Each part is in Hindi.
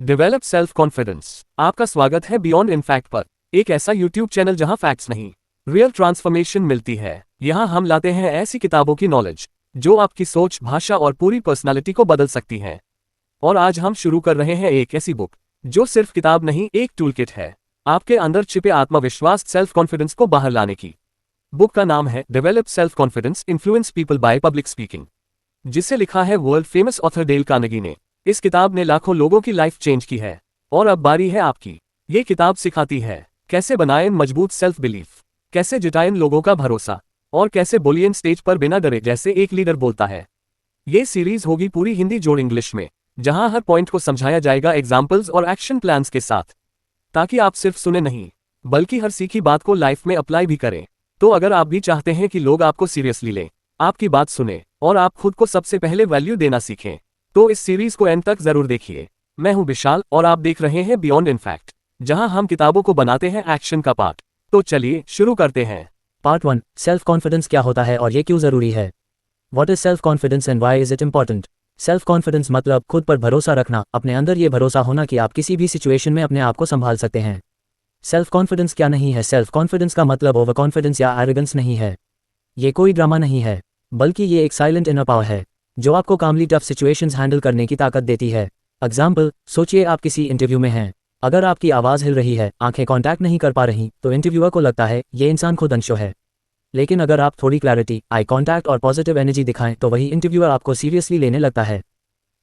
Develop self confidence. आपका स्वागत है बियॉन्ड इनफैक्ट पर, एक ऐसा यूट्यूब चैनल जहां फैक्ट्स नहीं, रियल ट्रांसफॉर्मेशन मिलती है। यहां हम लाते हैं ऐसी किताबों की नॉलेज जो आपकी सोच, भाषा और पूरी पर्सनालिटी को बदल सकती है। और आज हम शुरू कर रहे हैं एक ऐसी बुक जो सिर्फ किताब नहीं, एक टूलकिट है आपके अंदर छिपे आत्मविश्वास, सेल्फ कॉन्फिडेंस को बाहर लाने की। बुक का नाम है develop self confidence, influence people by public speaking, जिसे लिखा है world famous author Dale Carnegie ने। इस किताब ने लाखों लोगों की लाइफ चेंज की है और अब बारी है आपकी। ये किताब सिखाती है कैसे बनाएं मजबूत सेल्फ बिलीफ, कैसे जिताएं लोगों का भरोसा और कैसे बोलिए स्टेज पर बिना डरे जैसे एक लीडर बोलता है। ये सीरीज होगी पूरी हिंदी जोड़ इंग्लिश में, जहां हर पॉइंट को समझाया जाएगा एग्जाम्पल्स और एक्शन प्लान्स के साथ, ताकि आप सिर्फ सुने नहीं बल्कि हर सीखी बात को लाइफ में अप्लाई भी करें। तो अगर आप भी चाहते हैं कि लोग आपको सीरियसली लें, आपकी बात सुने और आप खुद को सबसे पहले वैल्यू देना सीखें, तो इस सीरीज को एंड तक जरूर देखिए। मैं हूं विशाल और आप देख रहे हैं बियॉन्ड इनफैक्ट, जहां हम किताबों को बनाते हैं एक्शन का पार्ट। तो चलिए शुरू करते हैं। पार्ट 1, सेल्फ कॉन्फिडेंस क्या होता है और ये क्यों जरूरी है। What is self confidence and why is it important. Self confidence मतलब खुद पर भरोसा रखना, अपने अंदर ये भरोसा होना कि आप किसी भी सिचुएशन में अपने आप को संभाल सकते हैं। सेल्फ कॉन्फिडेंस क्या नहीं है। सेल्फ कॉन्फिडेंस का मतलब ओवर कॉन्फिडेंस या एरोगेंस नहीं है। ये कोई ड्रामा नहीं है, बल्कि ये एक साइलेंट इनर पावर है जो आपको कामली टफ सिचुएशंस हैंडल करने की ताकत देती है। एग्जाम्पल, सोचिए आप किसी इंटरव्यू में हैं। अगर आपकी आवाज़ हिल रही है, आंखें कांटेक्ट नहीं कर पा रही, तो इंटरव्यूअर को लगता है ये इंसान खुद अनश्योर है। लेकिन अगर आप थोड़ी क्लैरिटी, आई कांटेक्ट और पॉजिटिव एनर्जी दिखाएं तो वही इंटरव्यूअर आपको सीरियसली लेने लगता है।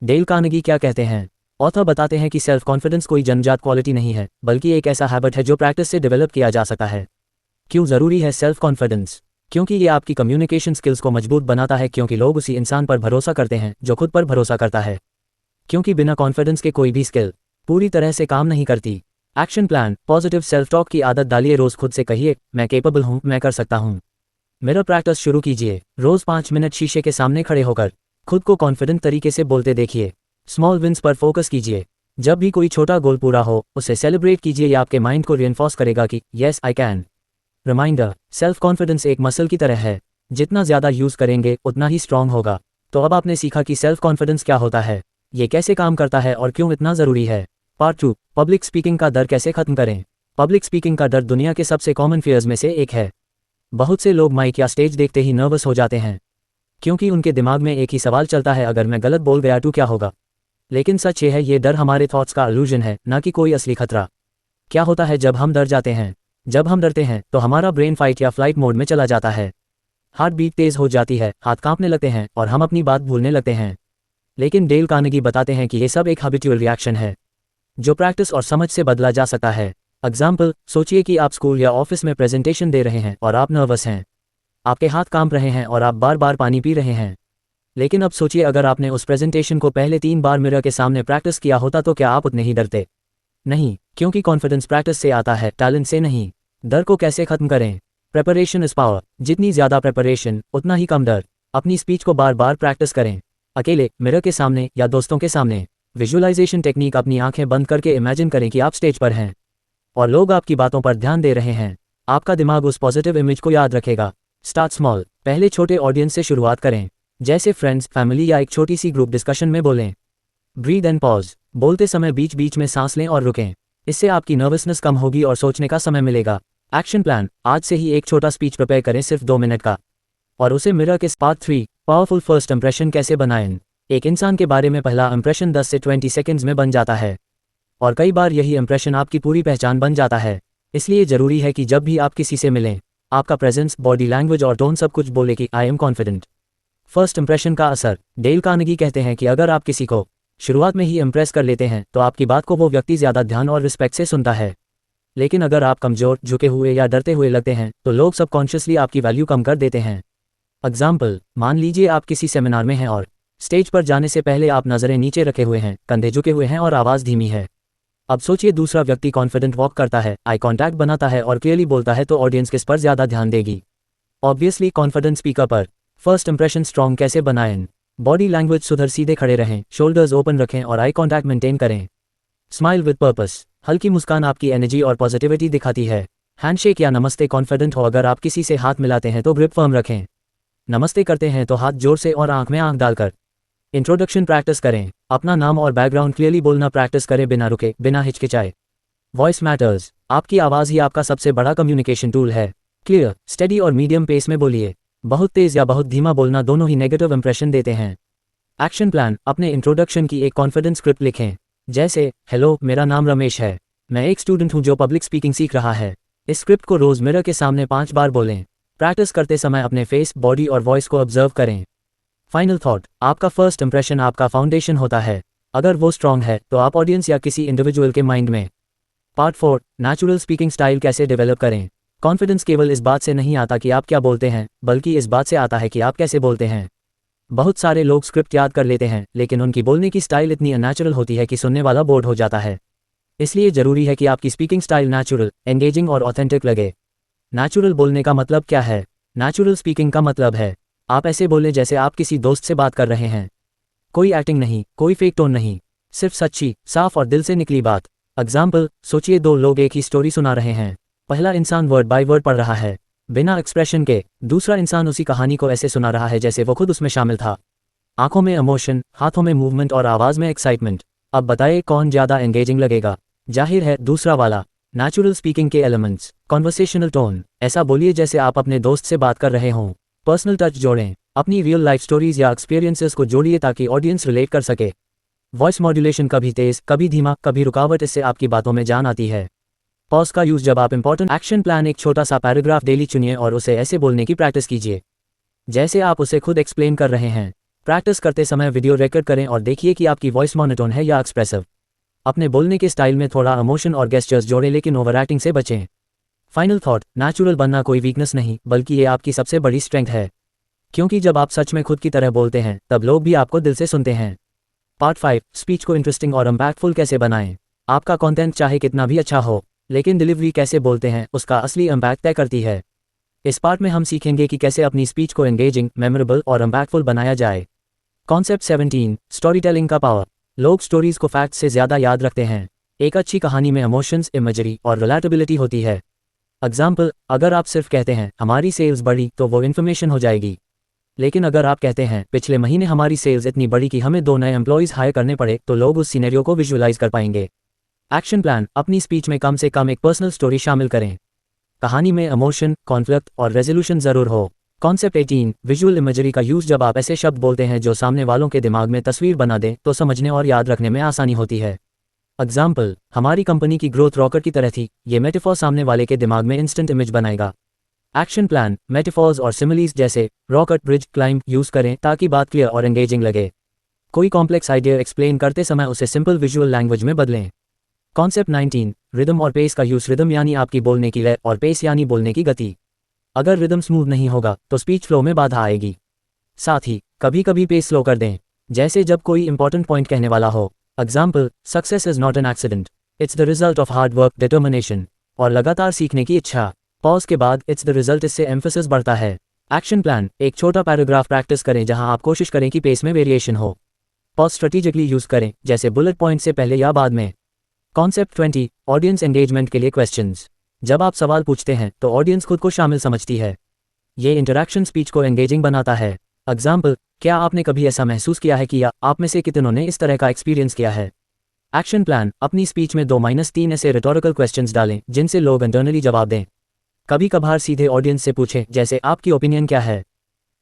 डेल कार्नेगी क्या कहते हैं। ऑथर बताते हैं कि सेल्फ कॉन्फिडेंस कोई जन्मजात क्वालिटी नहीं है, बल्कि एक ऐसा हैबिट है जो प्रैक्टिस से डेवलप किया जा सकता है। क्यों ज़रूरी है सेल्फ कॉन्फिडेंस। क्योंकि ये आपकी कम्युनिकेशन स्किल्स को मजबूत बनाता है, क्योंकि लोग उसी इंसान पर भरोसा करते हैं जो खुद पर भरोसा करता है। क्योंकि बिना कॉन्फिडेंस के कोई भी स्किल पूरी तरह से काम नहीं करती। Action plan, positive self talk की आदत डालिए। रोज खुद से कहिए, मैं केपेबल हूँ, मैं कर सकता हूँ। मिरर प्रैक्टिस शुरू कीजिए। रोज 5 मिनट शीशे के सामने खड़े होकर खुद को कॉन्फिडेंट तरीके से बोलते देखिए। स्मॉल विन्स पर फोकस कीजिए। जब भी कोई छोटा गोल पूरा हो, उसे सेलिब्रेट कीजिए। यह आपके माइंड को रिइंफोर्स करेगा कि yes I can. Reminder, self confidence एक मसल की तरह है, जितना ज़्यादा यूज़ करेंगे उतना ही स्ट्रांग होगा। तो अब आपने सीखा कि सेल्फ कॉन्फिडेंस क्या होता है, ये कैसे काम करता है और क्यों इतना ज़रूरी है। पार्ट 2, पब्लिक स्पीकिंग का डर कैसे खत्म करें। पब्लिक स्पीकिंग का डर दुनिया के सबसे कॉमन फियर्स में से एक है। बहुत से लोग माइक या स्टेज देखते ही नर्वस हो जाते हैं, क्योंकि उनके दिमाग में एक ही सवाल चलता है, अगर मैं गलत बोल गया तो क्या होगा। लेकिन सच ये है, ये डर हमारे थॉट्स का इल्यूजन है, ना कि कोई असली खतरा। क्या होता है जब हम डर जाते हैं। जब हम डरते हैं तो हमारा ब्रेन फाइट या फ्लाइट मोड में चला जाता है। हार्ट बीट तेज हो जाती है, हाथ कांपने लगते हैं और हम अपनी बात भूलने लगते हैं। लेकिन डेल कार्नेगी बताते हैं कि ये सब एक हैबिचुअल रिएक्शन है जो प्रैक्टिस और समझ से बदला जा सकता है। एग्जाम्पल, सोचिए कि आप स्कूल या ऑफिस में प्रेजेंटेशन दे रहे हैं और आप नर्वस हैं। आपके हाथ कांप रहे हैं और आप बार बार पानी पी रहे हैं। लेकिन अब सोचिए, अगर आपने उस प्रेजेंटेशन को पहले 3 बार मिरर के सामने प्रैक्टिस किया होता तो क्या आप उतने ही डरते। नहीं, क्योंकि कॉन्फिडेंस प्रैक्टिस से आता है, टैलेंट से नहीं। डर को कैसे खत्म करें। Preparation is power. जितनी ज़्यादा प्रेपरेशन उतना ही कम डर। अपनी स्पीच को बार बार प्रैक्टिस करें, अकेले, मिरर के सामने या दोस्तों के सामने। विजुअलाइजेशन टेक्निक, अपनी आंखें बंद करके इमेजिन करें कि आप स्टेज पर हैं और लोग आपकी बातों पर ध्यान दे रहे हैं। आपका दिमाग उस पॉजिटिव इमेज को याद रखेगा। स्टार्ट स्मॉल, पहले छोटे ऑडियंस से शुरुआत करें, जैसे फ्रेंड्स, फैमिली या एक छोटी सी ग्रुप डिस्कशन में बोलें। ब्रीद एंड पॉज, बोलते समय बीच बीच में सांस लें और रुकें। इससे आपकी नर्वसनेस कम होगी और सोचने का समय मिलेगा। एक्शन प्लान, आज से ही एक छोटा स्पीच प्रिपेयर करें, सिर्फ 2 मिनट का, और उसे मिरर के। पार्ट 3, पावरफुल फर्स्ट इंप्रेशन कैसे बनाएं। एक इंसान के बारे में पहला इंप्रेशन 10 से 20 सेकंड्स में बन जाता है और कई बार यही इंप्रेशन आपकी पूरी पहचान बन जाता है। इसलिए ज़रूरी है कि जब भी आप किसी से मिलें, आपका प्रेजेंस, बॉडी लैंग्वेज और टोन सब कुछ बोले कि I am confident. First impression का असर, डेल कार्नेगी कहते हैं कि अगर आप किसी को शुरुआत में ही इंप्रेस कर लेते हैं तो आपकी बात को वो व्यक्ति ज़्यादा ध्यान और रिस्पेक्ट से सुनता है। लेकिन अगर आप कमज़ोर, झुके हुए या डरते हुए लगते हैं तो लोग सबकॉन्शियसली आपकी वैल्यू कम कर देते हैं। एग्जाम्पल, मान लीजिए आप किसी सेमिनार में हैं और स्टेज पर जाने से पहले आप नज़रें नीचे रखे हुए हैं, कंधे झुके हुए हैं और आवाज़ धीमी है। अब सोचिए, दूसरा व्यक्ति कॉन्फिडेंट वॉक करता है, आई कॉन्टैक्ट बनाता है और क्लियरली बोलता है, तो ऑडियंस किस पर ज़्यादा ध्यान देगी। ऑब्वियसली कॉन्फिडेंट स्पीकर पर। फर्स्ट इंप्रेशन स्ट्रॉन्ग कैसे बनाएं। बॉडी लैंग्वेज सुधर, सीधे खड़े रहें, शोल्डर्स ओपन रखें और आई कॉन्टैक्ट मेंटेन करें। स्माइल विद पर्पस, हल्की मुस्कान आपकी एनर्जी और पॉजिटिविटी दिखाती है। हैंडशेक या नमस्ते, कॉन्फिडेंट हो, अगर आप किसी से हाथ मिलाते हैं तो ग्रिप फर्म रखें। नमस्ते करते हैं तो हाथ जोर से और आंख में आंख डालकर। इंट्रोडक्शन प्रैक्टिस करें, अपना नाम और बैकग्राउंड क्लियरली बोलना प्रैक्टिस करें बिना रुके, बिना हिचकिचाए। वॉइस मैटर्स, आपकी आवाज़ ही आपका सबसे बड़ा कम्युनिकेशन टूल है। क्लियर, स्टेडी और मीडियम पेस में बोलिए। बहुत तेज़ या बहुत धीमा बोलना दोनों ही नेगेटिव इंप्रेशन देते हैं। एक्शन प्लान, अपने इंट्रोडक्शन की एक कॉन्फिडेंस स्क्रिप्ट लिखें, जैसे हेलो, मेरा नाम रमेश है, मैं एक स्टूडेंट हूं जो पब्लिक स्पीकिंग सीख रहा है। इस स्क्रिप्ट को रोज़ मिरर के सामने 5 बार बोलें। प्रैक्टिस करते समय अपने फेस, बॉडी और वॉइस को ऑब्जर्व करें। फाइनल थॉट, आपका फर्स्ट इंप्रेशन आपका फाउंडेशन होता है। अगर वो स्ट्रांग है तो आप ऑडियंस या किसी इंडिविजुअल के माइंड में। पार्ट 4, नेचुरल स्पीकिंग स्टाइल कैसे डेवलप करें। कॉन्फिडेंस केवल इस बात से नहीं आता कि आप क्या बोलते हैं, बल्कि इस बात से आता है कि आप कैसे बोलते हैं। बहुत सारे लोग स्क्रिप्ट याद कर लेते हैं, लेकिन उनकी बोलने की स्टाइल इतनी अननेचुरल होती है कि सुनने वाला बोर्ड हो जाता है। इसलिए ज़रूरी है कि आपकी स्पीकिंग स्टाइल नेचुरल, एंगेजिंग और ऑथेंटिक लगे। नेचुरल बोलने का मतलब क्या है? नेचुरल स्पीकिंग का मतलब है आप ऐसे बोलें जैसे आप किसी दोस्त से बात कर रहे हैं। कोई एक्टिंग नहीं, कोई फेक टोन नहीं, सिर्फ सच्ची, साफ और दिल से निकली बात। एग्जाम्पल, सोचिए 2 लोग एक ही स्टोरी सुना रहे हैं। पहला इंसान वर्ड बाय वर्ड पढ़ रहा है, बिना एक्सप्रेशन के। दूसरा इंसान उसी कहानी को ऐसे सुना रहा है जैसे वो खुद उसमें शामिल था। आंखों में इमोशन, हाथों में मूवमेंट और आवाज़ में एक्साइटमेंट। अब बताइए कौन ज़्यादा एंगेजिंग लगेगा? जाहिर है दूसरा वाला। नेचुरल स्पीकिंग के एलिमेंट्स, कॉन्वर्सेशनल टोन, ऐसा बोलिए जैसे आप अपने दोस्त से बात कर रहे हों। पर्सनल टच जोड़ें, अपनी रियल लाइफ स्टोरीज या एक्सपीरियंसेस को जोड़िए ताकि ऑडियंस रिलेट कर सके। वॉइस मॉड्यूलेशन कभी तेज, कभी धीमा, कभी रुकावट, इससे आपकी बातों में जान आती है। पॉज का यूज, जब आप इंपॉर्टेंट एक्शन प्लान, एक छोटा सा पैराग्राफ डेली चुनिए और उसे ऐसे बोलने की प्रैक्टिस कीजिए जैसे आप उसे खुद एक्सप्लेन कर रहे हैं। प्रैक्टिस करते समय वीडियो रिकॉर्ड करें और देखिए कि आपकी वॉइस मोनोटोन है या एक्सप्रेसिव। अपने बोलने के स्टाइल में थोड़ा इमोशन और गेस्चर्स जोड़ें, लेकिन ओवर एक्टिंग से बचें। फाइनल थॉट, नेचुरल बनना कोई वीकनेस नहीं, बल्कि ये आपकी सबसे बड़ी स्ट्रेंथ है। क्योंकि जब आप सच में खुद की तरह बोलते हैं तब लोग भी आपको दिल से सुनते हैं। पार्ट 5, स्पीच को इंटरेस्टिंग और इम्पैक्टफुल कैसे बनाएं। आपका कंटेंट चाहे कितना भी अच्छा हो, लेकिन डिलीवरी कैसे बोलते हैं उसका असली इम्पैक्ट तय करती है। इस पार्ट में हम सीखेंगे कि कैसे अपनी स्पीच को एंगेजिंग, मेमोरेबल और इम्पैक्टफुल बनाया जाए। कॉन्सेप्ट 17, स्टोरी टेलिंग का पावर। लोग स्टोरीज को फैक्ट से ज़्यादा याद रखते हैं। एक अच्छी कहानी में इमोशंस, इमेजरी और रिलेटेबिलिटी होती है। एग्जाम्पल, अगर आप सिर्फ कहते हैं हमारी सेल्स बढ़ी तो वो इन्फॉर्मेशन हो जाएगी। लेकिन अगर आप कहते हैं पिछले महीने हमारी सेल्स इतनी बढ़ी कि हमें 2 नए एम्प्लॉइज़ हायर करने पड़े, तो लोग उस सिनेरियो को विजुअलाइज कर पाएंगे। एक्शन प्लान, अपनी स्पीच में कम से कम एक पर्सनल स्टोरी शामिल करें। कहानी में इमोशन, कॉन्फ्लिक्ट और रेजोल्यूशन ज़रूर हो। कॉन्सेप्ट 18, विजुअल इमेजरी का यूज़। जब आप ऐसे शब्द बोलते हैं जो सामने वालों के दिमाग में तस्वीर बना दें तो समझने और याद रखने में आसानी होती है। एग्जाम्पल, हमारी कंपनी की ग्रोथ रॉकेट की तरह थी। ये मेटाफॉर सामने वाले के दिमाग में इंस्टेंट इमेज बनाएगा। एक्शन प्लान, मेटाफॉर्स और सिमिलीज जैसे रॉकेट, ब्रिज, क्लाइंब यूज़ करें ताकि बात क्लियर और एंगेजिंग लगे। कोई कॉम्प्लेक्स आइडिया एक्सप्लेन करते समय उसे सिंपल विजुअल लैंग्वेज में बदलें। कॉन्सेप्ट 19, रिदम और पेस का यूज़। रिदम यानी आपकी बोलने की लय और पेस यानी बोलने की गति। अगर रिदम स्मूथ नहीं होगा तो स्पीच फ्लो में बाधा आएगी। साथ ही कभी कभी पेस स्लो कर दें, जैसे जब कोई इंपॉर्टेंट पॉइंट कहने वाला हो। Example, success is not an accident, it's the result of hard work, determination और लगातार सीखने की इच्छा। पॉज के बाद इट्स द रिजल्ट, इससे एम्फेसिस बढ़ता है। एक्शन प्लान, एक छोटा पैराग्राफ प्रैक्टिस करें जहां आप कोशिश करें कि पेस में वेरिएशन हो। पॉज स्ट्रेटेजिकली यूज़ करें, जैसे बुलेट पॉइंट से पहले या बाद में। कॉन्सेप्ट 20, ऑडियंस एंगेजमेंट के लिए क्वेश्चंस। जब आप सवाल पूछते हैं तो ऑडियंस खुद को शामिल समझती है। ये इंटरैक्शन स्पीच को एंगेजिंग बनाता है। एग्जाम्पल, क्या आपने कभी ऐसा महसूस किया है कि या आप में से कितनों ने इस तरह का एक्सपीरियंस किया है? एक्शन प्लान, अपनी स्पीच में 2-3 ऐसे रिटोरिकल क्वेश्चंस डालें जिनसे लोग इंटरनली जवाब दें। कभी कभार सीधे ऑडियंस से पूछें, जैसे आपकी ओपिनियन क्या है,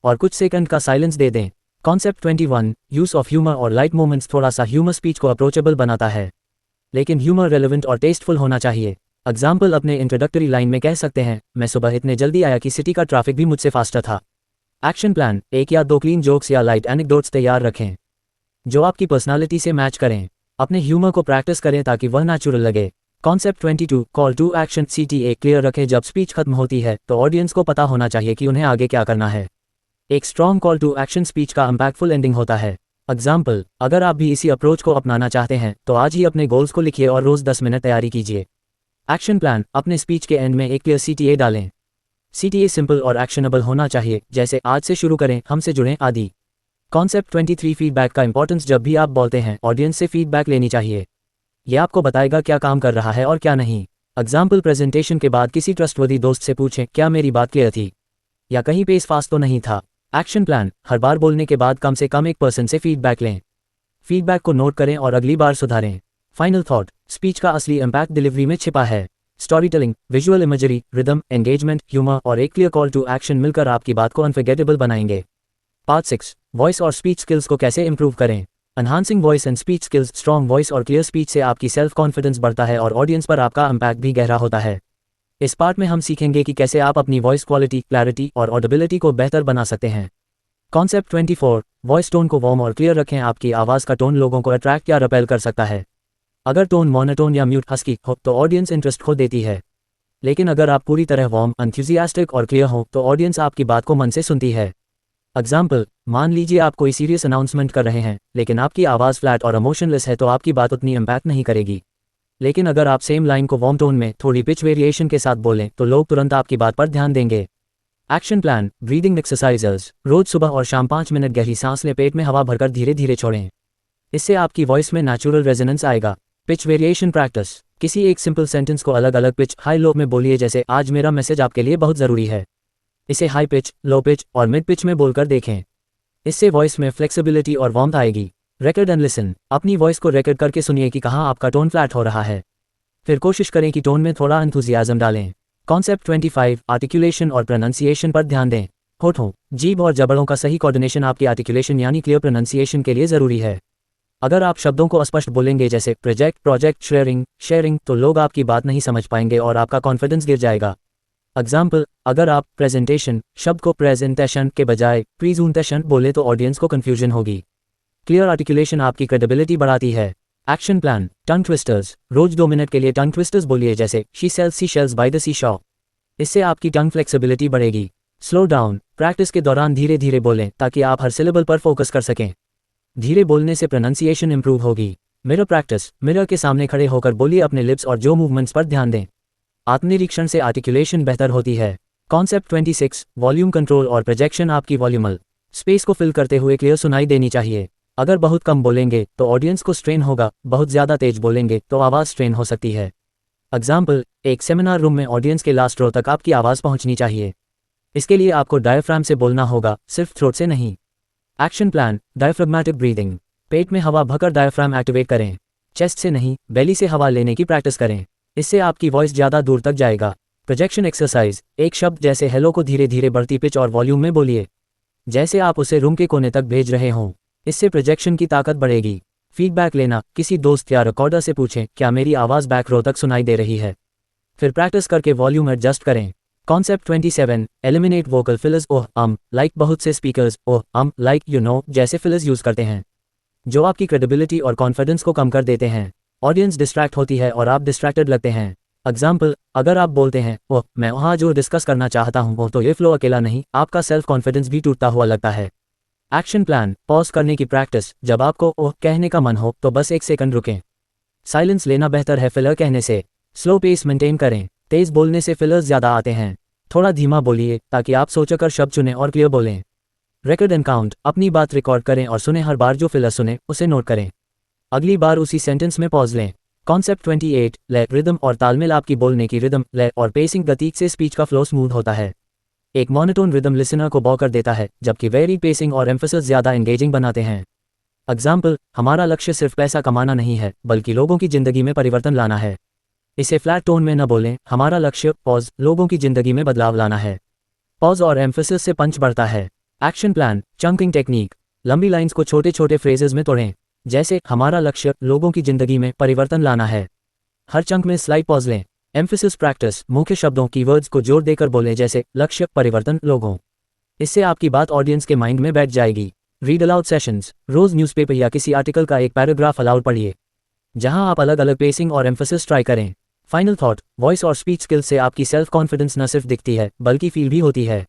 और कुछ सेकंड का साइलेंस दे दें। कॉन्सेप्ट 21, यूज़ ऑफ ह्यूमर और लाइट मोमेंट्स। थोड़ा सा ह्यूमर स्पीच को अप्रोचेबल बनाता है, लेकिन ह्यूमर रेलेवेंट और टेस्टफुल होना चाहिए। एग्जाम्पल, अपने इंट्रोडक्टरी लाइन में कह सकते हैं, मैं सुबह इतने जल्दी आया कि सिटी का ट्रैफिक भी मुझसे फास्टर था। एक्शन प्लान, 1 या 2 क्लीन जोक्स या लाइट एनेक्डोट्स तैयार रखें जो आपकी पर्सनालिटी से मैच करें। अपने ह्यूमर को प्रैक्टिस करें ताकि वह नेचुरल लगे। Concept 22, call to action. CTA clear रखें। जब स्पीच खत्म होती है तो ऑडियंस को पता होना चाहिए कि उन्हें आगे क्या करना है। एक strong call to action speech का इम्पैक्टफुल एंडिंग होता है। एग्जाम्पल, अगर आप भी इसी अप्रोच को अपनाना चाहते हैं तो आज ही अपने गोल्स को लिखिए और रोज़ 10 मिनट तैयारी कीजिए। एक्शन प्लान, अपने स्पीच के एंड में एक क्लियर CTA डालें। CTA सिंपल और एक्शनेबल होना चाहिए, जैसे आज से शुरू करें, हमसे जुड़ें आदि। कॉन्सेप्ट 23, फीडबैक का इंपॉर्टेंस। जब भी आप बोलते हैं ऑडियंस से फीडबैक लेनी चाहिए। यह आपको बताएगा क्या काम कर रहा है और क्या नहीं। एग्जाम्पल, प्रेजेंटेशन के बाद किसी ट्रस्टवर्दी दोस्त से पूछें, क्या मेरी बात क्लियर थी या कहीं पेस फास्ट तो नहीं था। एक्शन प्लान, हर बार बोलने के बाद कम से कम एक पर्सन से फीडबैक लें। फीडबैक को नोट करें और अगली बार सुधारें। फाइनल थॉट, स्पीच का असली इम्पैक्ट डिलीवरी में छिपा है। Story telling, visual imagery, rhythm, engagement, humour और एक क्लियर कॉल टू एक्शन मिलकर आपकी बात को अनफॉरगेटेबल बनाएंगे। पार्ट 6, वॉइस और स्पीच स्किल्स को कैसे इंप्रूव करें। Enhancing voice and speech skills. Strong voice और क्लियर स्पीच से आपकी सेल्फ कॉन्फिडेंस बढ़ता है और ऑडियंस पर आपका इम्पैक्ट भी गहरा होता है। इस पार्ट में हम सीखेंगे कि कैसे आप अपनी वॉइस क्वालिटी, क्लैरिटी और ऑडिबिलिटी को बेहतर बना सकते हैं। कॉन्सेप्ट 24, वॉइस टोन को वार्म और क्लियर रखें। आपकी आवाज़ का टोन लोगों को अट्रैक्ट या रिपेल कर सकता है। अगर टोन मोनोटोन या म्यूट हस्की हो तो ऑडियंस इंटरेस्ट खो देती है, लेकिन अगर आप पूरी तरह वार्म, एंथुसियास्टिक और क्लियर हो तो ऑडियंस आपकी बात को मन से सुनती है। एग्जाम्पल, मान लीजिए आप कोई सीरियस अनाउंसमेंट कर रहे हैं, लेकिन आपकी आवाज़ फ्लैट और इमोशनलेस है तो आपकी बात उतनी इम्पैक्ट नहीं करेगी। लेकिन अगर आप सेम लाइन को वार्म टोन में थोड़ी पिच वेरिएशन के साथ बोलें तो लोग तुरंत आपकी बात पर ध्यान देंगे। Action plan, breathing exercises. रोज सुबह और शाम 5 मिनट गहरी सांस लें, पेट में हवा भरकर धीरे धीरे छोड़ें। इससे आपकी वॉइस में नेचुरल रेजोनेंस आएगा। पिच वेरिएशन प्रैक्टिस, किसी एक सिंपल सेंटेंस को अलग अलग पिच, हाई लो में बोलिए, जैसे आज मेरा मैसेज आपके लिए बहुत ज़रूरी है। इसे हाई पिच, लो पिच और मिड पिच में बोलकर देखें। इससे वॉइस में फ्लेक्सिबिलिटी और वार्मथ आएगी। रिकॉर्ड एंड लिसन, अपनी वॉइस को रिकॉर्ड करके सुनिए कि कहाँ आपका टोन फ्लैट हो रहा है। फिर कोशिश करें कि टोन में थोड़ा एंथुसियाज्म डालें। कॉन्सेप्ट 25, आर्टिकुलेशन और प्रोनंसिएशन पर ध्यान दें। होठों, जीभ और जबड़ों का सही कोऑर्डिनेशन आपकी आर्टिकुलेशन यानी क्लियर प्रोनंसिएशन के लिए ज़रूरी है। अगर आप शब्दों को अस्पष्ट बोलेंगे जैसे प्रोजेक्ट, शेयरिंग, तो लोग आपकी बात नहीं समझ पाएंगे और आपका कॉन्फिडेंस गिर जाएगा। एग्जाम्पल, अगर आप प्रेजेंटेशन शब्द को प्रेजेंटेशन के बजाय प्रीजेंटेशन बोले तो ऑडियंस को कन्फ्यूजन होगी। क्लियर आर्टिकुलेशन आपकी क्रेडिबिलिटी बढ़ाती है। Action plan, tongue twisters. रोज 2 मिनट के लिए टंग ट्विस्टर्स बोलिए, जैसे she sells sea shells by the sea shore. इससे आपकी टंग फ्लेक्सिबिलिटी बढ़ेगी। स्लो डाउन, प्रैक्टिस के दौरान धीरे धीरे बोलें ताकि आप हर सिलेबल पर फोकस कर सकें। धीरे बोलने से प्रोनंसिएशन इंप्रूव होगी। मिरर प्रैक्टिस, मिरर के सामने खड़े होकर बोलिए, अपने लिप्स और जो मूवमेंट्स पर ध्यान दें। आत्मनिरीक्षण से आर्टिकुलेशन बेहतर होती है। कॉन्सेप्ट 26, वॉल्यूम कंट्रोल और प्रोजेक्शन। आपकी वॉल्यूमल स्पेस को फिल करते हुए क्लियर सुनाई देनी चाहिए। अगर बहुत कम बोलेंगे तो ऑडियंस को स्ट्रेन होगा, बहुत ज़्यादा तेज बोलेंगे तो आवाज़ स्ट्रेन हो सकती है। एग्जाम्पल, एक सेमिनार रूम में ऑडियंस के लास्ट रो तक आपकी आवाज़ पहुंचनी चाहिए। इसके लिए आपको डायफ्राम से बोलना होगा, सिर्फ थ्रोट से नहीं। Action plan, diaphragmatic breathing. पेट में हवा भरकर डायफ्राम एक्टिवेट करें। चेस्ट से नहीं, बेली से हवा लेने की प्रैक्टिस करें। इससे आपकी वॉइस ज़्यादा दूर तक जाएगा। प्रोजेक्शन एक्सरसाइज, एक शब्द जैसे हेलो को धीरे धीरे बढ़ती पिच और वॉल्यूम में बोलिए, जैसे आप उसे रूम के कोने तक भेज रहे हों। इससे प्रोजेक्शन की ताकत बढ़ेगी। फीडबैक लेना, किसी दोस्त या रिकॉर्डर से पूछें, क्या मेरी आवाज़ बैक रो तक सुनाई दे रही है। फिर प्रैक्टिस करके वॉल्यूम एडजस्ट करें। Concept 27, eliminate vocal fillers. Like बहुत से स्पीकर्स लाइक जैसे फिलर्स यूज़ करते हैं, जो आपकी क्रेडिबिलिटी और कॉन्फिडेंस को कम कर देते हैं। ऑडियंस डिस्ट्रैक्ट होती है और आप डिस्ट्रैक्टेड लगते हैं। एग्जाम्पल, अगर आप बोलते हैं मैं वहाँ जो डिस्कस करना चाहता हूँ तो ये फ्लो अकेला नहीं, आपका सेल्फ कॉन्फिडेंस भी टूटता हुआ लगता है। एक्शन प्लान, पॉज करने की प्रैक्टिस। जब आपको कहने का मन हो तो बस 1 सेकंड रुकें। साइलेंस लेना बेहतर है फिलर कहने से। स्लो पेस मेंटेन करें, तेज बोलने से फिलर्स ज़्यादा आते हैं। थोड़ा धीमा बोलिए ताकि आप सोचकर शब्द चुनें और क्लियर बोलें। रिकॉर्ड एंड काउंट, अपनी बात रिकॉर्ड करें और सुने, हर बार जो फिलर सुने उसे नोट करें। अगली बार उसी सेंटेंस में पॉज लें। कॉन्सेप्ट 28, लय, रिदम और तालमेल। आपकी बोलने की रिदम, लय और पेसिंग गति से स्पीच का फ्लो स्मूथ होता है। एक मोनोटोन रिदम लिसनर को बॉ कर देता है, जबकि वेरी पेसिंग और एम्फेसिस ज़्यादा एंगेजिंग बनाते हैं। एग्जाम्पल, हमारा लक्ष्य सिर्फ पैसा कमाना नहीं है बल्कि लोगों की जिंदगी में परिवर्तन लाना है। इसे फ्लैट टोन में न बोलें, हमारा लक्ष्य पॉज लोगों की जिंदगी में बदलाव लाना है। पॉज और एम्फेसिस से पंच बढ़ता है। Action plan, chunking technique. लंबी लाइंस को छोटे छोटे फ्रेजेस में तोड़ें, जैसे हमारा लक्ष्य लोगों की जिंदगी में परिवर्तन लाना है। हर चंक में स्लाइड पॉज लें। एम्फेसिस प्रैक्टिस, मुख्य शब्दों कीवर्ड्स को जोर देकर बोलें, जैसे लक्ष्य, परिवर्तन, लोगों। इससे आपकी बात ऑडियंस के माइंड में बैठ जाएगी। रीड अलाउड सेशंस, रोज न्यूज़पेपर या किसी आर्टिकल का एक पैराग्राफ अलाउड पढ़िए, जहां आप अलग अलग पेसिंग और एम्फेसिस ट्राई करें। फाइनल थॉट, वॉइस और स्पीच स्किल्स से आपकी सेल्फ कॉन्फिडेंस न सिर्फ दिखती है बल्कि फील भी होती है।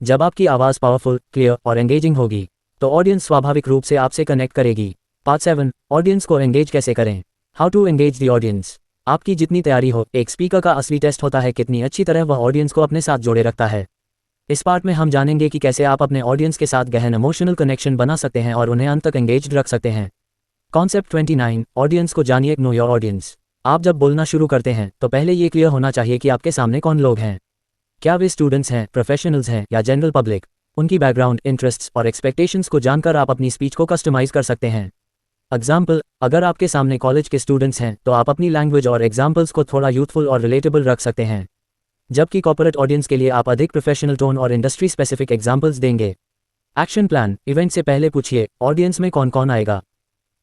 जब आपकी आवाज़ पावरफुल, क्लियर और एंगेजिंग होगी तो ऑडियंस स्वाभाविक रूप से आपसे कनेक्ट करेगी। पार्ट 7, ऑडियंस को एंगेज कैसे करें। How to engage the audience. आपकी जितनी तैयारी हो, एक स्पीकर का असली टेस्ट होता है कितनी अच्छी तरह वह ऑडियंस को अपने साथ जोड़े रखता है। इस पार्ट में हम जानेंगे कि कैसे आप अपने ऑडियंस के साथ गहन इमोशनल कनेक्शन बना सकते हैं और उन्हें अंत तक एंगेज्ड रख सकते हैं। कॉन्सेप्ट 29, ऑडियंस को जानिए। Know your audience. आप जब बोलना शुरू करते हैं तो पहले ये क्लियर होना चाहिए कि आपके सामने कौन लोग हैं। क्या वे स्टूडेंट्स हैं, प्रोफेशनल्स हैं या जनरल पब्लिक। उनकी बैकग्राउंड, इंटरेस्ट्स और एक्सपेक्टेशंस को जानकर आप अपनी स्पीच को कस्टमाइज कर सकते हैं। एग्जाम्पल, अगर आपके सामने कॉलेज के स्टूडेंट्स हैं तो आप अपनी लैंग्वेज और एग्जाम्पल्स को थोड़ा यूथफुल और रिलेटेबल रख सकते हैं, जबकि कॉर्पोरेट ऑडियंस के लिए आप अधिक प्रोफेशनल टोन और इंडस्ट्री स्पेसिफिक एग्जाम्पल्स देंगे। एक्शन प्लान, इवेंट से पहले पूछिए ऑडियंस में कौन कौन आएगा।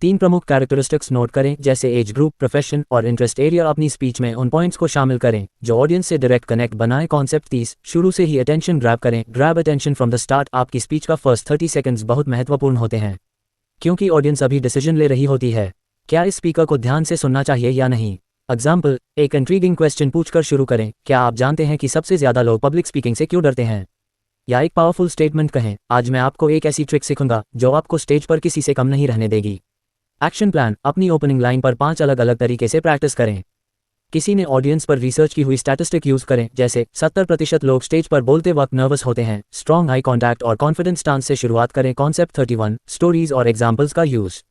3 प्रमुख कैरेक्टरिस्टिक्स नोट करें जैसे एज ग्रुप, प्रोफेशन और इंटरेस्ट एरिया। अपनी स्पीच में उन पॉइंट्स को शामिल करें जो ऑडियंस से डायरेक्ट कनेक्ट बनाए। कॉन्सेप्ट 30, शुरू से ही अटेंशन ग्रैब करें। Grab attention from the start. आपकी स्पीच का फर्स्ट 30 सेकंड्स बहुत महत्वपूर्ण होते हैं, क्योंकि ऑडियंस अभी डिसीजन ले रही होती है क्या इस स्पीकर को ध्यान से सुनना चाहिए या नहीं। एग्जाम्पल, एक इंट्रीगिंग क्वेश्चन पूछकर शुरू करें, क्या आप जानते हैं कि सबसे ज्यादा लोग पब्लिक स्पीकिंग से क्यों डरते हैं। या एक पावरफुल स्टेटमेंट कहें, आज मैं आपको एक ऐसी ट्रिक सिखाऊंगा जो आपको स्टेज पर किसी से कम नहीं रहने देगी। एक्शन प्लान, अपनी ओपनिंग लाइन पर 5 अलग अलग तरीके से प्रैक्टिस करें। किसी ने ऑडियंस पर रिसर्च की हुई स्टैटिस्टिक यूज करें जैसे 70% लोग स्टेज पर बोलते वक्त नर्वस होते हैं। स्ट्रॉन्ग आई कॉन्टैक्ट और कॉन्फिडेंस स्टांस से शुरुआत करें। कॉन्सेप्ट 31, स्टोरीज और एग्जाम्पल्स का यूज।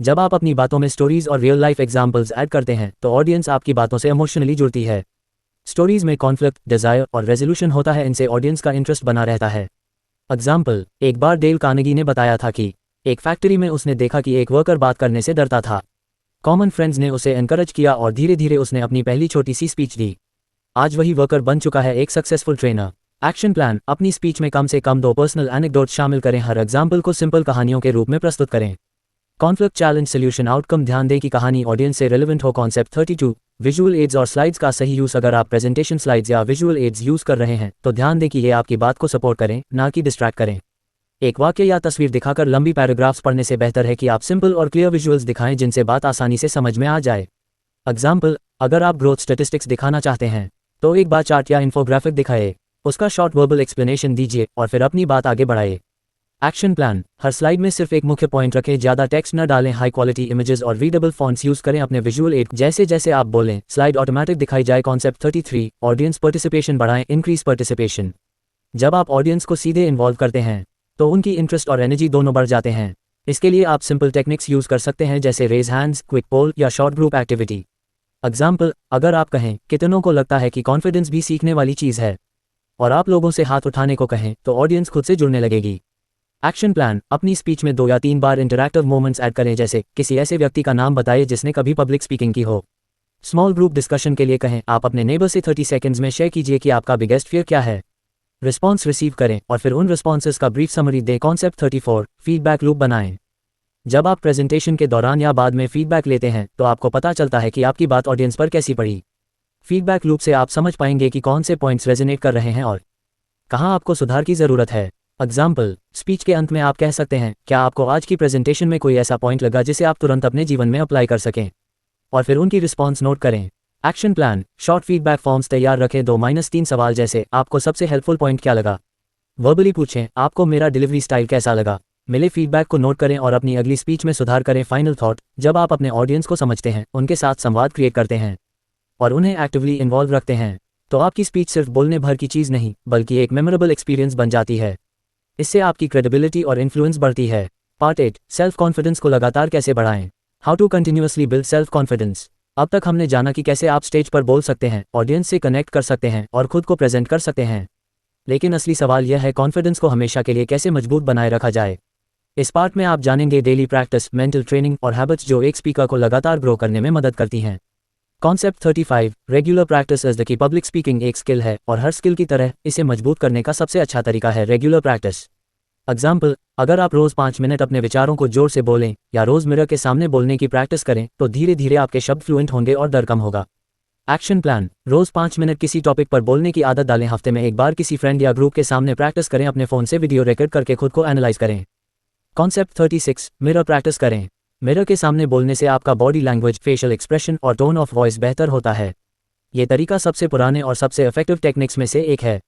जब आप अपनी बातों में स्टोरीज और रियल लाइफ एग्जाम्पल्स ऐड करते हैं तो ऑडियंस आपकी बातों से इमोशनली जुड़ती है। स्टोरीज में कॉन्फ्लिक्ट, डिजायर और रेजोल्यूशन होता है, इनसे ऑडियंस का इंटरेस्ट बना रहता है। एग्जाम्पल, एक बार डेल कार्नेगी ने बताया था कि एक फैक्ट्री में उसने देखा कि एक वर्कर बात करने से डरता था। कॉमन फ्रेंड्स ने उसे एनकरेज किया और धीरे धीरे उसने अपनी पहली छोटी सी स्पीच दी। आज वही वर्कर बन चुका है एक सक्सेसफुल ट्रेनर। एक्शन प्लान, अपनी स्पीच में कम से कम 2 पर्सनल एनेक्डोट शामिल करें। हर एग्जाम्पल को सिंपल कहानियों के रूप में प्रस्तुत करें। Conflict, challenge, solution, outcome. ध्यान दें कि कहानी ऑडियंस से रिलेवेंट हो। कॉन्सेप्ट 32, विजुअल एड्स और स्लाइड्स का सही यूज। अगर आप प्रेजेंटेशन स्लाइड्स या विजुअल एड्स यूज कर रहे हैं तो ध्यान दें कि ये आपकी बात को सपोर्ट करें, ना कि डिस्ट्रैक्ट करें। एक वाक्य या तस्वीर दिखाकर लंबी पैराग्राफ्स पढ़ने से बेहतर है कि आप सिंपल और क्लियर विजुअल्स दिखाएं जिनसे बात आसानी से समझ में आ जाए। एग्जाम्पल, अगर आप ग्रोथ स्टैटिस्टिक्स दिखाना चाहते हैं तो एक बार चार्ट या इन्फोग्राफिक दिखाए, उसका शॉर्ट वर्बल एक्सप्लेनेशन दीजिए और फिर अपनी बात आगे बढ़ाए। एक्शन प्लान, हर स्लाइड में सिर्फ एक मुख्य पॉइंट रखें, ज्यादा टेक्स्ट न डालें। हाई क्वालिटी इमेजेस और रीडेबल फॉन्ट्स यूज करें। अपने विजुअल एड जैसे जैसे आप बोलें स्लाइड ऑटोमेटिक दिखाई जाए। कॉन्सेप्ट 33, ऑडियंस पार्टिसिपेशन बढ़ाएं, इंक्रीज पार्टिसिपेशन। जब आप ऑडियंस को सीधे इन्वॉल्व करते हैं तो उनकी इंटरेस्ट और एनर्जी दोनों बढ़ जाते हैं। इसके लिए आप सिंपल टेक्निक्स यूज कर सकते हैं जैसे रेज हैंड्स, क्विक पोल या शॉर्ट ग्रुप एक्टिविटी। एग्जाम्पल, अगर आप कहें कितनों को लगता है कि कॉन्फिडेंस भी सीखने वाली चीज है और आप लोगों से हाथ उठाने को कहें तो ऑडियंस खुद से जुड़ने लगेगी। एक्शन प्लान, अपनी स्पीच में 2 या 3 बार इंटरैक्टिव मोमेंट्स ऐड करें जैसे किसी ऐसे व्यक्ति का नाम बताइए जिसने कभी पब्लिक स्पीकिंग की हो। स्मॉल ग्रुप डिस्कशन के लिए कहें, आप अपने नेबर से 30 सेकंड्स में शेयर कीजिए कि आपका बिगेस्ट फियर क्या है। रिस्पॉन्स रिसीव करें और फिर उन रिस्पॉन्सेस का ब्रीफ समरी दें। कॉन्सेप्ट 34, फीडबैक लूप बनाएं। जब आप प्रेजेंटेशन के दौरान या बाद में फीडबैक लेते हैं तो आपको पता चलता है कि आपकी बात ऑडियंस पर कैसी पड़ी। फीडबैक लूप से आप समझ पाएंगे कि कौन से पॉइंट्स रेजोनेट कर रहे हैं और कहाँ आपको सुधार की ज़रूरत है। एग्जाम्पल, स्पीच के अंत में आप कह सकते हैं, क्या आपको आज की प्रेजेंटेशन में कोई ऐसा पॉइंट लगा जिसे आप तुरंत अपने जीवन में अप्लाई कर सकें, और फिर उनकी रिस्पॉन्स नोट करें। Action plan, short feedback forms तैयार रखें। 2-3 सवाल जैसे आपको सबसे हेल्पफुल पॉइंट क्या लगा। वर्बली पूछें, आपको मेरा डिलीवरी स्टाइल कैसा लगा। मिले फीडबैक को नोट करें और अपनी अगली स्पीच में सुधार करें। फाइनल थॉट, जब आप अपने ऑडियंस को समझते हैं, उनके साथ संवाद क्रिएट करते हैं और उन्हें एक्टिवली इन्वॉल्व रखते हैं तो आपकी स्पीच सिर्फ बोलने भर की चीज़ नहीं बल्कि एक मेमोरेबल एक्सपीरियंस बन जाती है। इससे आपकी क्रेडिबिलिटी और इन्फ्लुएंस बढ़ती है। पार्ट 8, सेल्फ कॉन्फिडेंस को लगातार कैसे बढ़ाएं। How to continuously build self confidence. अब तक हमने जाना कि कैसे आप स्टेज पर बोल सकते हैं, ऑडियंस से कनेक्ट कर सकते हैं और खुद को प्रेजेंट कर सकते हैं, लेकिन असली सवाल यह है कॉन्फिडेंस को हमेशा के लिए कैसे मजबूत बनाए रखा जाए। इस पार्ट में आप जानेंगे डेली प्रैक्टिस, मेंटल ट्रेनिंग और हैबिट्स जो एक स्पीकर को लगातार ग्रो करने में मदद करती हैं। Concept 35, regular practice is the key. Public speaking एक स्किल है और हर स्किल की तरह इसे मजबूत करने का सबसे अच्छा तरीका है रेगुलर प्रैक्टिस। एग्जाम्पल, अगर आप रोज 5 मिनट अपने विचारों को जोर से बोलें या रोज मिरर के सामने बोलने की प्रैक्टिस करें तो धीरे धीरे आपके शब्द फ्लुएंट होंगे और डर कम होगा। एक्शन प्लान, रोज 5 मिनट किसी टॉपिक पर बोलने की आदत डालें। हफ्ते में एक बार किसी फ्रेंड या ग्रुप के सामने प्रैक्टिस करें। अपने फोन से वीडियो रिकॉर्ड करके खुद को एनालाइज करें। कॉन्सेप्ट 36, मिरर प्रैक्टिस करें। मिरर के सामने बोलने से आपका बॉडी लैंग्वेज, फेशियल एक्सप्रेशन और टोन ऑफ वॉइस बेहतर होता है। ये तरीका सबसे पुराने और सबसे इफेक्टिव टेक्निक्स में से एक है।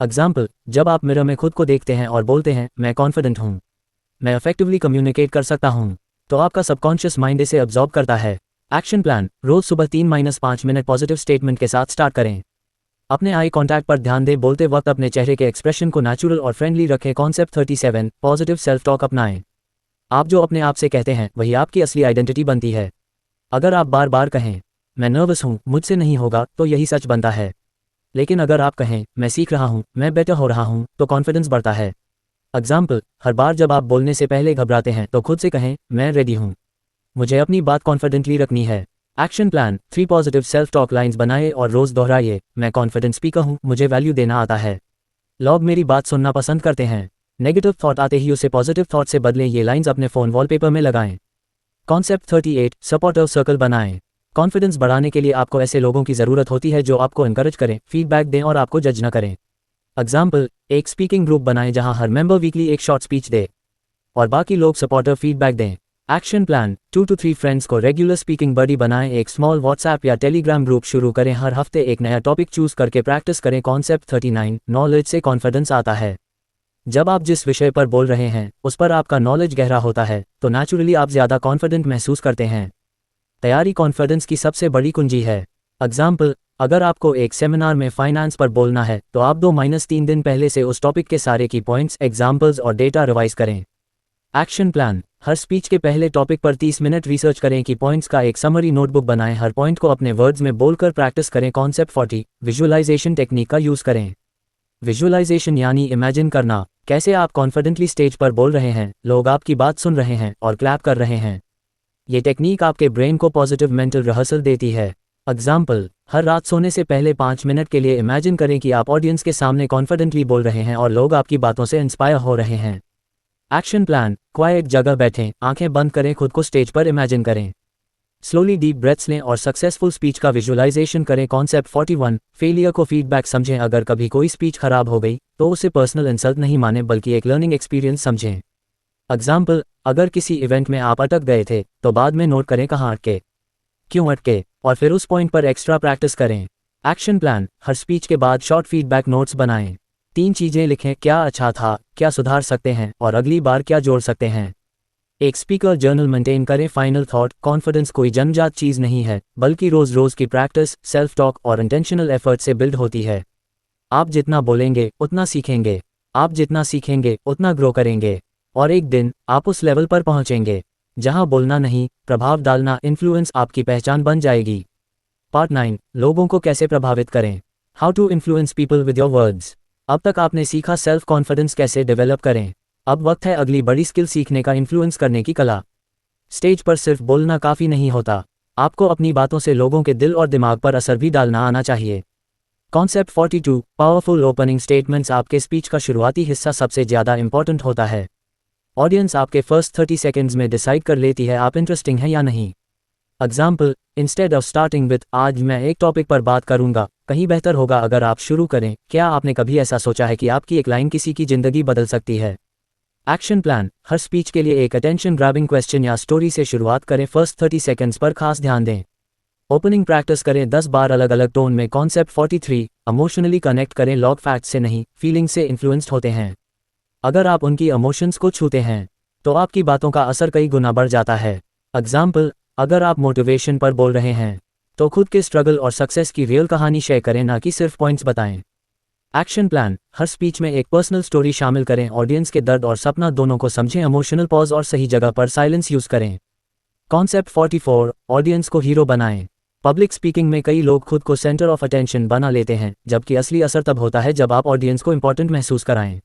एग्जाम्पल, जब आप मिरर में खुद को देखते हैं और बोलते हैं, मैं कॉन्फिडेंट हूँ, मैं इफेक्टिवली कम्युनिकेट कर सकता हूँ, तो आपका सबकॉन्शियस माइंड इसे अब्जॉर्ब करता है। एक्शन प्लान, रोज सुबह 3-5 मिनट पॉजिटिव स्टेटमेंट के साथ स्टार्ट करें। अपने आई कॉन्टैक्ट पर ध्यान दें, बोलते वक्त अपने चेहरे के एक्सप्रेशन को नेचुरल और फ्रेंडली रखें। कॉन्सेप्ट 37, पॉजिटिव सेल्फ टॉक अपनाएं। आप जो अपने आप से कहते हैं वही आपकी असली आइडेंटिटी बनती है। अगर आप बार बार कहें, मैं नर्वस हूँ, मुझसे नहीं होगा, तो यही सच बनता है। लेकिन अगर आप कहें, मैं सीख रहा हूँ, मैं बेटर हो रहा हूँ, तो कॉन्फिडेंस बढ़ता है। एग्जाम्पल, हर बार जब आप बोलने से पहले घबराते हैं तो खुद से कहें, मैं रेडी हूँ, मुझे अपनी बात कॉन्फिडेंटली रखनी है। Action plan, 3 positive self talk lines बनाइए और रोज दोहराइए। मैं कॉन्फिडेंट स्पीकर हूँ, मुझे वैल्यू देना आता है। लोग मेरी बात सुनना पसंद करते हैं। नेगेटिव थॉट आते ही उसे पॉजिटिव थॉट से बदलें। ये लाइन्स अपने फ़ोन वॉलपेपर में लगाएं। कॉन्सेप्ट 38, सपोर्टिव सर्कल बनाएं। कॉन्फिडेंस बढ़ाने के लिए आपको ऐसे लोगों की ज़रूरत होती है जो आपको एनकरेज करें, फीडबैक दें और आपको जज न करें। एग्जाम्पल, एक स्पीकिंग ग्रुप बनाएं जहां हर मेंबर वीकली एक शॉर्ट स्पीच दे और बाकी लोग सपोर्टिव फीडबैक दें। एक्शन प्लान, 2 to 3 फ्रेंड्स को रेगुलर स्पीकिंग बडी बनाएं। एक स्मॉल व्हाट्सएप या टेलीग्राम ग्रुप शुरू करें। हर हफ्ते एक नया टॉपिक चूज करके प्रैक्टिस करें। कॉन्सेप्ट 39, नॉलेज से कॉन्फिडेंस आता है। जब आप जिस विषय पर बोल रहे हैं उस पर आपका नॉलेज गहरा होता है तो नेचुरली आप ज़्यादा कॉन्फिडेंट महसूस करते हैं। तैयारी कॉन्फिडेंस की सबसे बड़ी कुंजी है। एग्जाम्पल, अगर आपको एक सेमिनार में फाइनेंस पर बोलना है तो आप 2-3 दिन पहले से उस टॉपिक के सारे की पॉइंट्स, एग्जाम्पल्स और डेटा रिवाइज करें। एक्शन प्लान, हर स्पीच के पहले टॉपिक पर 30 मिनट रिसर्च करें कि पॉइंट्स का एक समरी नोटबुक बनाएं। हर पॉइंट को अपने वर्ड्स में बोलकर प्रैक्टिस करें। कॉन्सेप्ट 40, विजुअलाइजेशन टेक्निक का यूज़ करें। विजुअलाइजेशन यानी इमेजिन करना, कैसे आप कॉन्फिडेंटली स्टेज पर बोल रहे हैं, लोग आपकी बात सुन रहे हैं और क्लैप कर रहे हैं। ये टेक्निक आपके ब्रेन को पॉजिटिव मेंटल रिहर्सल देती है। एग्जाम्पल, हर रात सोने से पहले 5 मिनट के लिए इमेजिन करें कि आप ऑडियंस के सामने कॉन्फिडेंटली बोल रहे हैं और लोग आपकी बातों से इंस्पायर हो रहे हैं। एक्शन प्लान, क्वाइट जगह बैठें, आंखें बंद करें, खुद को स्टेज पर इमेजिन करें। स्लोली डीप ब्रेथ्स लें और सक्सेसफुल स्पीच का विजुअलाइजेशन करें। कॉन्सेप्ट 41, फेलियर को फीडबैक समझें। अगर कभी कोई स्पीच खराब हो गई तो उसे पर्सनल इंसल्ट नहीं माने बल्कि एक लर्निंग एक्सपीरियंस समझें। एग्जाम्पल, अगर किसी इवेंट में आप अटक गए थे तो बाद में नोट करें कहाँ अटके, क्यों अटके और फिर उस पॉइंट पर एक्स्ट्रा प्रैक्टिस करें। एक्शन प्लान, हर स्पीच के बाद शॉर्ट फीडबैक नोट्स बनाएं। 3 चीज़ें लिखें, क्या अच्छा था, क्या सुधार सकते हैं और अगली बार क्या जोड़ सकते हैं। एक स्पीकर जर्नल मेंटेन करें। फाइनल थॉट, कॉन्फिडेंस कोई जन्मजात चीज़ नहीं है बल्कि रोज़ रोज़ की प्रैक्टिस, सेल्फ टॉक और इंटेंशनल एफर्ट से बिल्ड होती है। आप जितना बोलेंगे उतना सीखेंगे, आप जितना सीखेंगे उतना ग्रो करेंगे और एक दिन आप उस लेवल पर पहुंचेंगे जहां बोलना नहीं, प्रभाव डालना, इन्फ्लुएंस आपकी पहचान बन जाएगी। पार्ट 9, लोगों को कैसे प्रभावित करें। How to influence people with your words. अब तक आपने सीखा सेल्फ कॉन्फिडेंस कैसे डेवलप करें। अब वक्त है अगली बड़ी स्किल सीखने का, इन्फ्लुएंस करने की कला। स्टेज पर सिर्फ बोलना काफ़ी नहीं होता, आपको अपनी बातों से लोगों के दिल और दिमाग पर असर भी डालना आना चाहिए। Concept 42, powerful opening statements. आपके स्पीच का शुरुआती हिस्सा सबसे ज़्यादा इंपॉर्टेंट होता है। ऑडियंस आपके फर्स्ट 30 सेकेंड्स में डिसाइड कर लेती है आप इंटरेस्टिंग हैं या नहीं। Example, instead of starting with आज मैं एक टॉपिक पर बात करूंगा, कहीं बेहतर होगा अगर आप शुरू करें, क्या आपने कभी ऐसा सोचा है कि आपकी एक लाइन किसी की ज़िंदगी बदल सकती है। एक्शन प्लान, हर स्पीच के लिए एक अटेंशन ग्रैबिंग क्वेश्चन या स्टोरी से शुरुआत करें। फर्स्ट 30 सेकेंड्स पर खास ध्यान दें। ओपनिंग प्रैक्टिस करें 10 बार अलग अलग टोन में। कॉन्सेप्ट 43, इमोशनली कनेक्ट करें। लोग फैक्ट से नहीं, फीलिंग से इन्फ्लुएंस्ड होते हैं। अगर आप उनकी इमोशंस को छूते हैं तो आपकी बातों का असर कई गुना बढ़ जाता है। एग्जाम्पल, अगर आप मोटिवेशन पर बोल रहे हैं तो खुद के स्ट्रगल और सक्सेस की रियल कहानी शेयर करें, ना कि सिर्फ पॉइंट्स बताएं। एक्शन प्लान, हर स्पीच में एक पर्सनल स्टोरी शामिल करें। ऑडियंस के दर्द और सपना दोनों को समझें। इमोशनल पॉज और सही जगह पर साइलेंस यूज करें। कॉन्सेप्ट 44, ऑडियंस को हीरो बनाएं। पब्लिक स्पीकिंग में कई लोग खुद को सेंटर ऑफ अटेंशन बना लेते हैं, जबकि असली असर तब होता है जब आप ऑडियंस को इंपॉर्टेंट महसूस कराएं।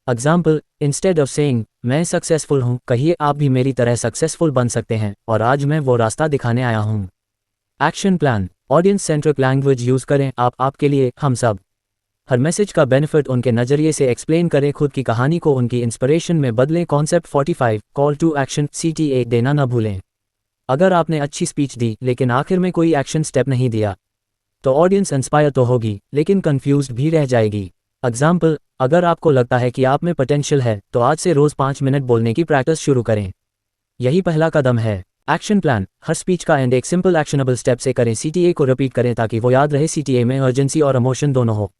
एग्जाम्पल, इंस्टेड ऑफ सेइंग मैं सक्सेसफुल हूँ, कहिए आप भी मेरी तरह सक्सेसफुल बन सकते हैं और आज मैं वो रास्ता दिखाने आया हूँ। Action plan, audience centric language use करें। आप, आपके लिए, हम सब। हर मैसेज का बेनिफिट उनके नज़रिए से एक्सप्लेन करें। खुद की कहानी को उनकी इंस्पिरेशन में बदलें। Concept 45, call to action, CTA देना न भूलें। अगर आपने अच्छी स्पीच दी लेकिन आखिर में कोई एक्शन स्टेप नहीं दिया तो ऑडियंस इंस्पायर तो होगी लेकिन कंफ्यूज्ड भी रह जाएगी। एग्जाम्पल, अगर आपको लगता है कि आप में पोटेंशियल है तो आज से रोज़ 5 मिनट बोलने की प्रैक्टिस शुरू करें। यही पहला कदम है। एक्शन प्लान, हर स्पीच का एंड एक सिंपल एक्शनेबल स्टेप से करें। CTA को रिपीट करें ताकि वो याद रहे। CTA में अर्जेंसी और इमोशन दोनों हो।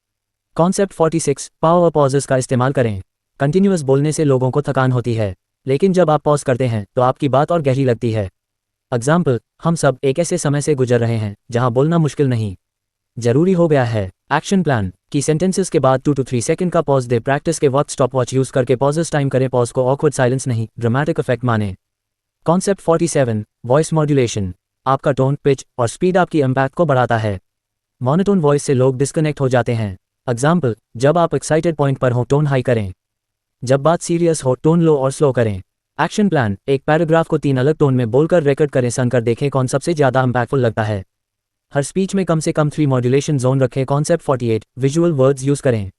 कॉन्सेप्ट 46, पावर पॉजेस का इस्तेमाल करें। कंटिन्यूअस बोलने से लोगों को थकान होती है, लेकिन जब आप पॉज करते हैं तो आपकी बात और गहरी लगती है। एग्जाम्पल, हम सब एक ऐसे समय से गुजर रहे हैं जहां बोलना मुश्किल नहीं, जरूरी हो गया है। एक्शन प्लान, की सेंटेंसेस के बाद 2 to 3 सेकंड का पॉज दे। प्रैक्टिस के वक्त स्टॉप वॉच यूज करके पॉजेस टाइम करें। पॉज को ऑकवर्ड साइलेंस नहीं, ड्रामेटिक इफेक्ट माने। Concept 47, voice modulation. आपका टोन, पिच और स्पीड आपकी इम्पैक्ट को बढ़ाता है। मोनोटोन वॉइस से लोग डिस्कनेक्ट हो जाते हैं। एग्जाम्पल, जब आप एक्साइटेड पॉइंट पर हो टोन हाई करें। जब बात सीरियस हो टोन लो और स्लो करें। एक्शन प्लान, एक पैराग्राफ को 3 अलग टोन में बोलकर रिकॉर्ड करें, सुनकर देखें कौन सबसे ज़्यादा इम्पैक्टफुल लगता है। हर स्पीच में कम से कम 3 मॉड्यूलेशन जोन रखें। कॉन्सेप्ट 48, विजुअल वर्ड्स यूज़ करें।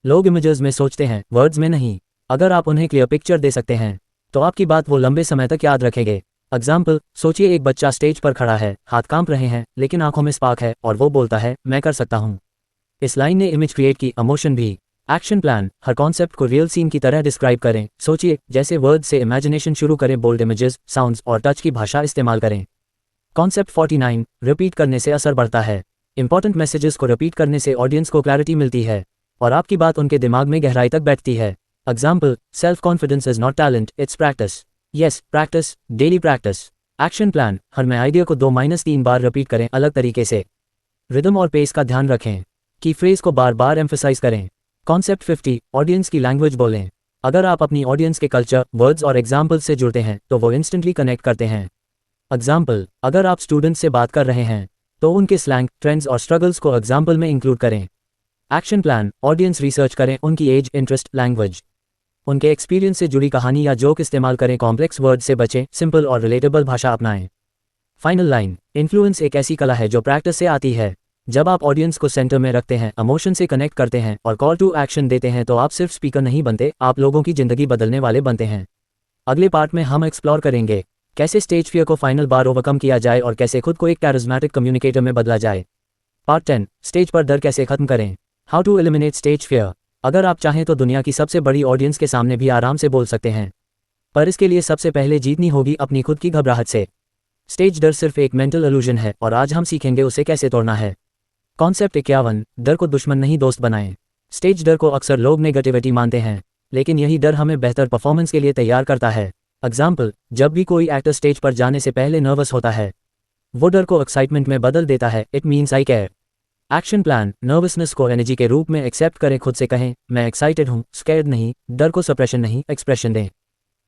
लोग इमेजेस में सोचते हैं, वर्ड्स में नहीं। अगर आप उन्हें क्लियर पिक्चर दे सकते हैं तो आपकी बात वो लंबे समय तक याद रखेंगे। एग्जाम्पल, सोचिए एक बच्चा स्टेज पर खड़ा है, हाथ कांप रहे हैं लेकिन आंखों में स्पार्क है और वो बोलता है, मैं कर सकता हूँ। इस लाइन ने इमेज क्रिएट की, इमोशन भी। एक्शन प्लान, हर कॉन्सेप्ट को रियल सीन की तरह डिस्क्राइब करें। सोचिए, जैसे वर्ड से इमेजिनेशन शुरू करें, बोल्ड इमेजेस, साउंड्स और टच की भाषा इस्तेमाल करें। कॉन्सेप्ट 49, रिपीट करने से असर बढ़ता है। इंपॉर्टेंट मैसेजेस को रिपीट करने से ऑडियंस को क्लैरिटी मिलती है और आपकी बात उनके दिमाग में गहराई तक बैठती है। Example, self confidence is not talent, it's practice. Yes, practice, daily practice. Action plan, हर नए आइडिया को 2-3 बार रिपीट करें अलग तरीके से। रिदम और पेस का ध्यान रखें। की फ्रेज को बार बार एम्फसाइज करें। कॉन्सेप्ट 50, ऑडियंस की लैंग्वेज बोलें। अगर आप अपनी ऑडियंस के कल्चर, वर्ड्स और एग्जाम्पल से जुड़ते हैं तो वो इंस्टेंटली कनेक्ट करते हैं। एग्जाम्पल, अगर आप स्टूडेंट्स से बात कर रहे हैं तो उनके स्लैंग, ट्रेंड्स और स्ट्रगल्स को एग्जाम्पल में इंक्लूड करें। एक्शन प्लान, ऑडियंस रिसर्च करें, उनकी एज, इंटरेस्ट, लैंग्वेज, उनके एक्सपीरियंस से जुड़ी कहानी या जोक इस्तेमाल करें। कॉम्प्लेक्स वर्ड से बचें, सिंपल और रिलेटेबल भाषा अपनाएं। फाइनल लाइन, इन्फ्लुएंस एक ऐसी कला है जो प्रैक्टिस से आती है। जब आप ऑडियंस को सेंटर में रखते हैं, इमोशन से कनेक्ट करते हैं और कॉल टू एक्शन देते हैं तो आप सिर्फ स्पीकर नहीं बनते, आप लोगों की जिंदगी बदलने वाले बनते हैं। अगले पार्ट में हम एक्सप्लोर करेंगे कैसे स्टेज फियर को फाइनल बार ओवरकम किया जाए और कैसे खुद को एक कैरिज्मेटिक कम्युनिकेटर में बदला जाए। पार्ट 10, स्टेज पर डर कैसे खत्म करें, how to eliminate stage fear. अगर आप चाहें तो दुनिया की सबसे बड़ी ऑडियंस के सामने भी आराम से बोल सकते हैं, पर इसके लिए सबसे पहले जीतनी होगी अपनी खुद की घबराहट से। स्टेज डर सिर्फ एक मेंटल इल्यूजन है और आज हम सीखेंगे उसे कैसे तोड़ना है। कॉन्सेप्ट 51, डर को दुश्मन नहीं दोस्त बनाएं। स्टेज डर को अक्सर लोग नेगेटिविटी मानते हैं, लेकिन यही डर हमें बेहतर परफॉर्मेंस के लिए तैयार करता है। एग्जाम्पल, जब भी कोई एक्टर स्टेज पर जाने से पहले नर्वस होता है, वो डर को एक्साइटमेंट में बदल देता है, it means I care. Action plan, nervousness को एनर्जी के रूप में एक्सेप्ट करें, खुद से कहें, मैं एक्साइटेड हूँ, स्कैर्ड नहीं। डर को सप्रेशन नहीं, एक्सप्रेशन दें।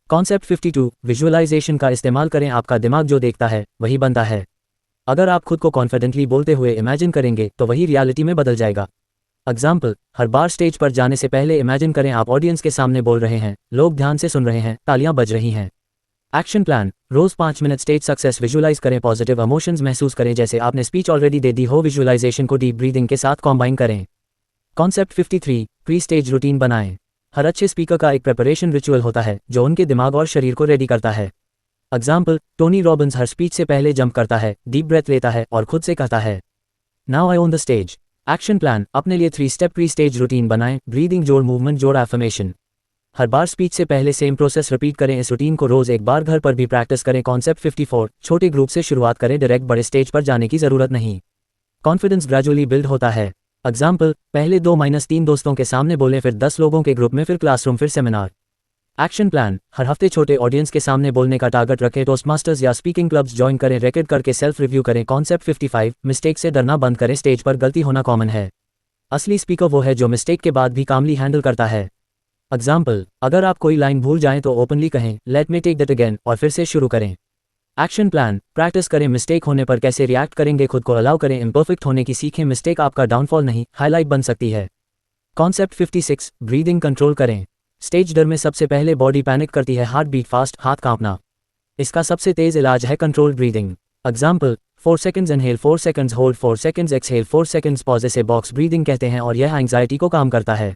कॉन्सेप्ट 52, विजुअलाइजेशन का इस्तेमाल करें, आपका दिमाग जो देखता है वही बनता है। अगर आप खुद को कॉन्फिडेंटली बोलते हुए इमेजिन करेंगे तो वही रियलिटी में बदल जाएगा। एग्जाम्पल, हर बार स्टेज पर जाने से पहले इमेजिन करें आप ऑडियंस के सामने बोल रहे हैं, लोग ध्यान से सुन रहे हैं, तालियां बज रही हैं। एक्शन प्लान, रोज 5 मिनट स्टेज सक्सेस विजुअलाइज करें, पॉजिटिव इमोशंस महसूस करें जैसे आपने स्पीच ऑलरेडी दे दी हो। विजुअलाइजेशन को डीप ब्रीदिंग के साथ कॉम्बाइन करें। कॉन्सेप्ट 53, प्री स्टेज रूटीन बनाएं। हर अच्छे स्पीकर का एक प्रिपरेशन रिचुअल होता है जो उनके दिमाग और शरीर को रेडी करता है। एग्जाम्पल, टोनी रॉबिन्स हर स्पीच से पहले जंप करता है, डीप ब्रेथ लेता है और खुद से कहता है, now I on the stage. Action plan, अपने लिए 3 स्टेप प्री स्टेज रूटीन बनाएं, ब्रीदिंग जोड़, मूवमेंट जोड़, एफर्मेशन। हर बार स्पीच से पहले सेम प्रोसेस रिपीट करें। इस रूटीन को रोज एक बार घर पर भी प्रैक्टिस करें। कॉन्सेप्ट 54, छोटे ग्रुप से शुरुआत करें, डायरेक्ट बड़े स्टेज पर जाने की जरूरत नहीं। कॉन्फिडेंस ग्रेजुअली बिल्ड होता है। एग्जाम्पल, पहले 2-3 दोस्तों के सामने बोलें, फिर 10 लोगों के ग्रुप में, फिर क्लासरूम, फिर सेमिनार। एक्शन प्लान, हर हफ्ते छोटे ऑडियंस के सामने बोलने का टारगेट रखें, टोस्टमास्टर्स या स्पीकिंग क्लब्स ज्वाइन करें, रिकॉर्ड करके सेल्फ रिव्यू करें। कॉन्सेप्ट 55, मिस्टेक से डरना बंद करें, स्टेज पर गलती होना कॉमन है। असली स्पीकर वो है जो मिस्टेक के बाद भी कामली हैंडल करता है। एग्जाम्पल, अगर आप कोई लाइन भूल जाएं तो ओपनली कहें, let me take that again, और फिर से शुरू करें। एक्शन प्लान, प्रैक्टिस करें, मिस्टेक होने पर कैसे रिएक्ट करेंगे, खुद को अलाउ करें, इम्परफेक्ट होने की सीखें, मिस्टेक आपका डाउनफॉल नहीं, हाईलाइट बन सकती है। कॉन्सेप्ट 56, ब्रीदिंग कंट्रोल करें। स्टेज डर में सबसे पहले बॉडी पैनिक करती है, हार्ट बीट फास्ट, हाथ कांपना। इसका सबसे तेज इलाज है control breathing. Example, 4 seconds inhale, 4 seconds hold, 4 seconds exhale, 4 seconds pause. इसे बॉक्स ब्रीदिंग कहते हैं और यह एंग्जाइटी को कम करता है।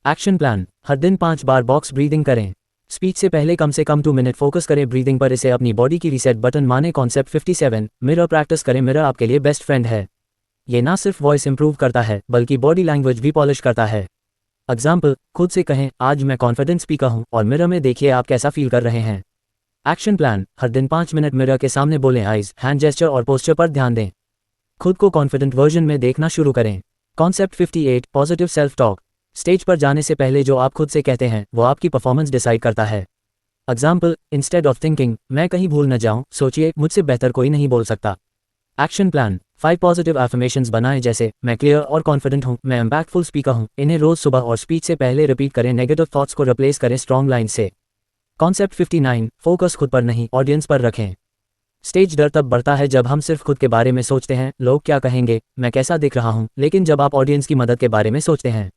एक्शन प्लान, हर दिन 5 बार बॉक्स ब्रीदिंग करें। स्पीच से पहले कम से कम 2 मिनट फोकस करें ब्रीदिंग पर, इसे अपनी बॉडी की रीसेट बटन माने। कॉन्सेप्ट 57, मिरर प्रैक्टिस करें, मिरर आपके लिए बेस्ट फ्रेंड है। ये ना सिर्फ वॉइस इंप्रूव करता है बल्कि बॉडी लैंग्वेज भी पॉलिश करता है। एग्जाम्पल, खुद से कहें, आज मैं कॉन्फिडेंट स्पीकर हूं, और मिरर में देखिए आप कैसा फील कर रहे हैं। एक्शन प्लान, हर दिन 5 मिनट मिरर के सामने बोलें, आइज, हैंड जेस्चर और पोस्चर पर ध्यान दें। खुद को कॉन्फिडेंट वर्जन में देखना शुरू करें। Concept 58, positive self talk. Stage पर जाने से पहले जो आप खुद से कहते हैं वो आपकी परफॉर्मेंस डिसाइड करता है। एग्जाम्पल, इंस्टेड ऑफ थिंकिंग, मैं कहीं भूल न जाऊं, सोचिए, मुझसे बेहतर कोई नहीं बोल सकता। एक्शन प्लान, 5 पॉजिटिव एफर्मेशंस बनाएं जैसे, मैं क्लियर और कॉन्फिडेंट हूं, मैं इम्पैक्टफुल स्पीकर हूं। इन्हें रोज सुबह और स्पीच से पहले रिपीट करें। नेगेटिव थॉट्स को रिप्लेस करें स्ट्रॉन्ग लाइन से। कॉन्सेप्ट 59, फोकस खुद पर नहीं, ऑडियंस पर रखें। स्टेज डर तब बढ़ता है जब हम सिर्फ खुद के बारे में सोचते हैं, लोग क्या कहेंगे, मैं कैसा दिख रहा हूं। लेकिन जब आप ऑडियंस की मदद के बारे में सोचते हैं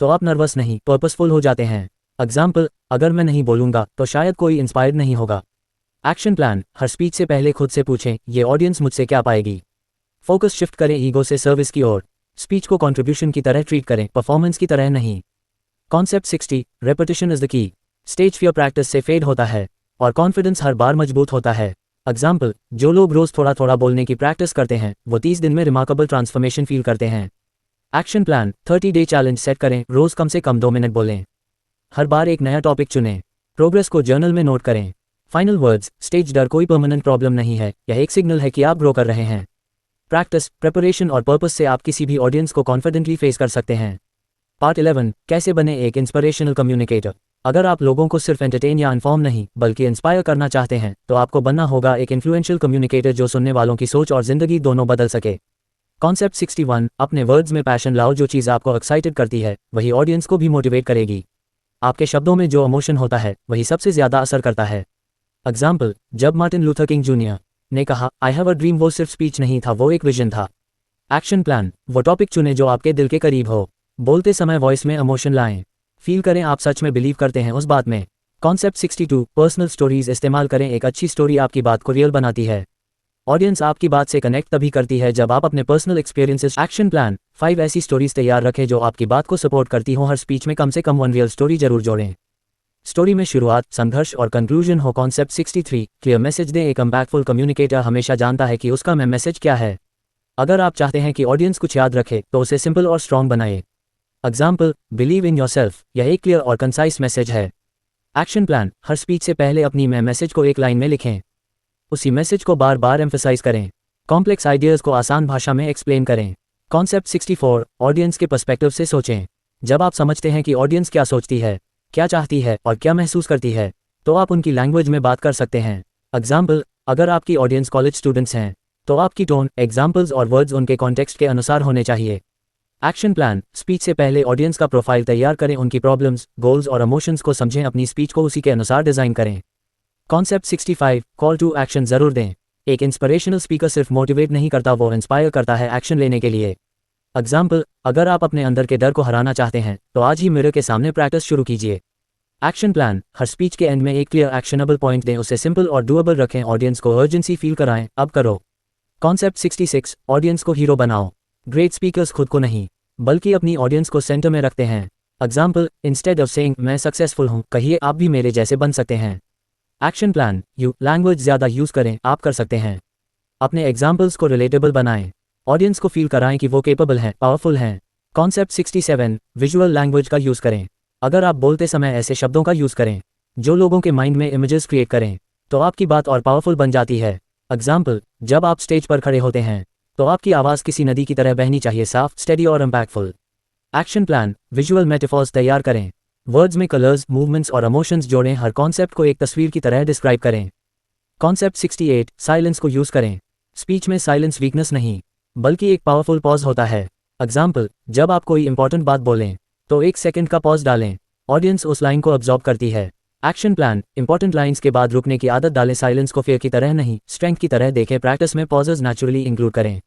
तो आप नर्वस नहीं, पर्पसफुल हो जाते हैं। एग्जाम्पल, अगर मैं नहीं बोलूंगा तो शायद कोई इंस्पायर्ड नहीं होगा। एक्शन प्लान, हर स्पीच से पहले खुद से पूछें, ये ऑडियंस मुझसे क्या पाएगी। फोकस शिफ्ट करें ईगो से सर्विस की ओर। स्पीच को कंट्रीब्यूशन की तरह ट्रीट करें, परफॉर्मेंस की तरह नहीं। Concept 60, repetition is the key. Stage fear practice से फेड होता है और कॉन्फिडेंस हर बार मजबूत होता है। एग्जाम्पल, जो लोग रोज थोड़ा थोड़ा बोलने की प्रैक्टिस करते हैं वो 30 दिन में रिमार्केबल ट्रांसफॉर्मेशन फील करते हैं। Action plan, 30 day challenge set करें, रोज कम से कम 2 मिनट बोलें। हर बार एक नया टॉपिक चुनें। प्रोग्रेस को जर्नल में नोट करें। फाइनल वर्ड्स, स्टेज डर कोई परमानेंट प्रॉब्लम नहीं है, यह एक सिग्नल है कि आप ग्रो कर रहे हैं। प्रैक्टिस, प्रिपरेशन और पर्पस से आप किसी भी ऑडियंस को कॉन्फिडेंटली फेस कर सकते हैं। पार्ट 11, कैसे बने एक इंस्पिरेशनल कम्युनिकेटर। अगर आप लोगों को सिर्फ एंटरटेन या इन्फॉर्म नहीं बल्कि इंस्पायर करना चाहते हैं तो आपको बनना होगा एक इन्फ्लुएंशियल कम्युनिकेटर जो सुनने वालों की सोच और जिंदगी दोनों बदल सके। कॉन्सेप्ट 61, अपने वर्ड्स में पैशन लाओ, जो चीज़ आपको एक्साइटेड करती है वही ऑडियंस को भी मोटिवेट करेगी। आपके शब्दों में जो इमोशन होता है वही सबसे ज़्यादा असर करता है। एग्जाम्पल, जब मार्टिन लूथर किंग जूनियर ने कहा आई हैव अ ड्रीम, वो सिर्फ स्पीच नहीं था, वो एक विजन था। एक्शन प्लान, वो टॉपिक चुने जो आपके दिल के करीब हो। बोलते समय वॉइस में इमोशन लाएं। फील करें आप सच में बिलीव करते हैं उस बात में। कॉन्सेप्ट 62, पर्सनल स्टोरीज इस्तेमाल करें, एक अच्छी स्टोरी आपकी बात को रियल बनाती है। ऑडियंस आपकी बात से कनेक्ट तभी करती है जब आप अपने पर्सनल एक्सपीरियंसेस। एक्शन प्लान, 5 ऐसी स्टोरीज तैयार रखें जो आपकी बात को सपोर्ट करती हो, हर स्पीच में कम से कम 1 रियल स्टोरी जरूर जोड़ें। स्टोरी में शुरुआत, संघर्ष और कंक्लूजन हो। कॉन्सेप्ट 63, क्लियर मैसेज दें, एक इम्पैक्टफुल कम्युनिकेटर हमेशा जानता है कि उसका मैसेज क्या है। अगर आप चाहते हैं कि ऑडियंस कुछ याद रखे तो उसे सिंपल और स्ट्रॉन्ग बनाएं। एग्जाम्पल, बिलीव इन योरसेल्फ, यह एक क्लियर और कंसाइज मैसेज है। एक्शन प्लान, हर स्पीच से पहले अपनी मैसेज को एक लाइन में लिखें। उसी मैसेज को बार बार एम्फसाइज करें। कॉम्प्लेक्स आइडियाज़ को आसान भाषा में एक्सप्लेन करें। कॉन्सेप्ट 64, ऑडियंस के पर्सपेक्टिव से सोचें। जब आप समझते हैं कि ऑडियंस क्या सोचती है, क्या चाहती है और क्या महसूस करती है तो आप उनकी लैंग्वेज में बात कर सकते हैं। एग्जाम्पल, अगर आपकी ऑडियंस कॉलेज स्टूडेंट्स हैं तो आपकी टोन, एग्जाम्पल्स और वर्ड्स उनके कॉन्टेक्स्ट के अनुसार होने चाहिए। एक्शन प्लान, स्पीच से पहले ऑडियंस का प्रोफाइल तैयार करें, उनकी प्रॉब्लम्स, गोल्स और इमोशंस को समझें, अपनी स्पीच को उसी के अनुसार डिज़ाइन करें। कॉन्सेप्ट 65, कॉल टू एक्शन ज़रूर दें। एक इंस्पिरेशनल स्पीकर सिर्फ मोटिवेट नहीं करता, वो इंस्पायर करता है एक्शन लेने के लिए। एग्जाम्पल, अगर आप अपने अंदर के डर को हराना चाहते हैं तो आज ही मिरर के सामने प्रैक्टिस शुरू कीजिए। एक्शन प्लान, हर स्पीच के एंड में एक क्लियर एक्शनेबल पॉइंट दें, उसे सिंपल और डूएबल रखें, ऑडियंस को अर्जेंसी फील कराएं, अब करो। कॉन्सेप्ट 66, ऑडियंस को हीरो बनाओ। ग्रेट स्पीकर्स खुद को नहीं बल्कि अपनी ऑडियंस को सेंटर में रखते हैं। एग्जाम्पल, इंस्टेड ऑफ सेइंग मैं सक्सेसफुल हूं, कहिए आप भी मेरे जैसे बन सकते हैं। एक्शन प्लान, यू लैंग्वेज ज़्यादा यूज़ करें, आप कर सकते हैं। अपने एग्जाम्पल्स को रिलेटेबल बनाएं, ऑडियंस को फील कराएं कि वो केपेबल हैं, पावरफुल हैं। कॉन्सेप्ट 67, विजुअल लैंग्वेज का यूज़ करें। अगर आप बोलते समय ऐसे शब्दों का यूज़ करें जो लोगों के माइंड में इमेजेस क्रिएट करें तो आपकी बात और पावरफुल बन जाती है। एग्जाम्पल, जब आप स्टेज पर खड़े होते हैं तो आपकी आवाज़ किसी नदी की तरह बहनी चाहिए, साफ, स्टेडी और impactful. Action plan, visual metaphors तैयार करें। वर्ड्स में कलर्स, मूवमेंट्स और इमोशंस जोड़ें, हर कॉन्सेप्ट को एक तस्वीर की तरह डिस्क्राइब करें। कॉन्सेप्ट 68, साइलेंस को यूज़ करें। स्पीच में साइलेंस वीकनेस नहीं बल्कि एक पावरफुल पॉज होता है। एग्जाम्पल, जब आप कोई इंपॉर्टेंट बात बोलें तो 1 सेकंड का पॉज डालें, ऑडियंस उस लाइन को अब्जॉर्ब करती है। एक्शन प्लान, इंपॉर्टेंट लाइंस के बाद रुकने की आदत डालें, साइलेंस को फेयर की तरह नहीं स्ट्रेंथ की तरह देखें, प्रैक्टिस में पॉजेज नेचुरली इंक्लूड करें।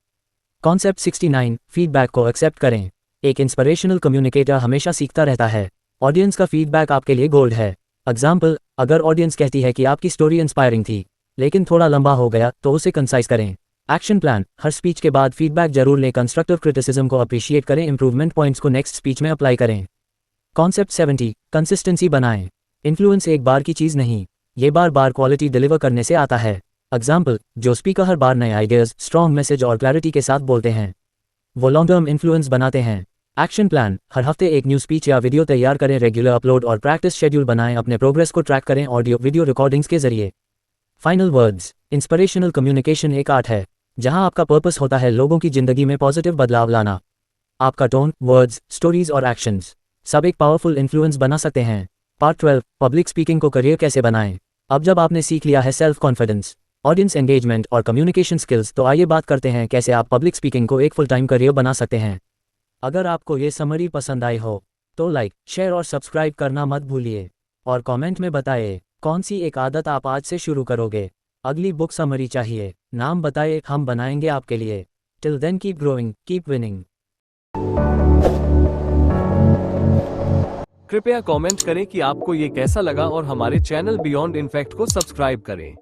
कॉन्सेप्ट 69, फीडबैक को एक्सेप्ट करें। एक इंस्पिरेशनल कम्युनिकेटर हमेशा सीखता रहता है, ऑडियंस का फीडबैक आपके लिए गोल्ड है। एग्जाम्पल, अगर ऑडियंस कहती है कि आपकी स्टोरी इंस्पायरिंग थी लेकिन थोड़ा लंबा हो गया तो उसे कंसाइज करें। एक्शन प्लान, हर स्पीच के बाद फीडबैक जरूर लें, कंस्ट्रक्टिव क्रिटिसिज्म को अप्रिशिएट करें, इंप्रूवमेंट पॉइंट्स को नेक्स्ट स्पीच में अप्लाई करें। कॉन्सेप्ट 70, कंसिस्टेंसी बनाएं। इन्फ्लुएंस एक बार की चीज़ नहीं, ये बार बार क्वालिटी डिलीवर करने से आता है। एग्जाम्पल, जो स्पीकर हर बार नए आइडियाज़, स्ट्रॉन्ग मैसेज और क्लैरिटी के साथ बोलते हैं वो लॉन्ग टर्म इन्फ्लुएंस बनाते हैं। एक्शन प्लान, हर हफ्ते एक न्यू स्पीच या वीडियो तैयार करें, रेगुलर अपलोड और प्रैक्टिस शेड्यूल बनाएं, अपने प्रोग्रेस को ट्रैक करें ऑडियो वीडियो रिकॉर्डिंग्स के जरिए। फाइनल वर्ड्स, इंस्पिरेशनल कम्युनिकेशन एक आर्ट है जहां आपका पर्पस होता है लोगों की जिंदगी में पॉजिटिव बदलाव लाना। आपका टोन, वर्ड्स, स्टोरीज और एक्शंस सब एक पावरफुल इन्फ्लुएंस बना सकते हैं। पार्ट 12, पब्लिक स्पीकिंग को करियर कैसे बनाएं। अब जब आपने सीख लिया है सेल्फ कॉन्फिडेंस, ऑडियंस एंगेजमेंट और कम्युनिकेशन स्किल्स तो आइए बात करते हैं कैसे आप पब्लिक स्पीकिंग को एक फुल टाइम करियर बना सकते हैं। अगर आपको ये समरी पसंद आई हो तो लाइक, शेयर और सब्सक्राइब करना मत भूलिए और कमेंट में बताइए कौन सी एक आदत आप आज से शुरू करोगे। अगली बुक समरी चाहिए, नाम बताइए, हम बनाएंगे आपके लिए। Till then keep growing, keep winning. कृपया कमेंट करें कि आपको ये कैसा लगा और हमारे चैनल बियॉन्ड इनफैक्ट को सब्सक्राइब करें।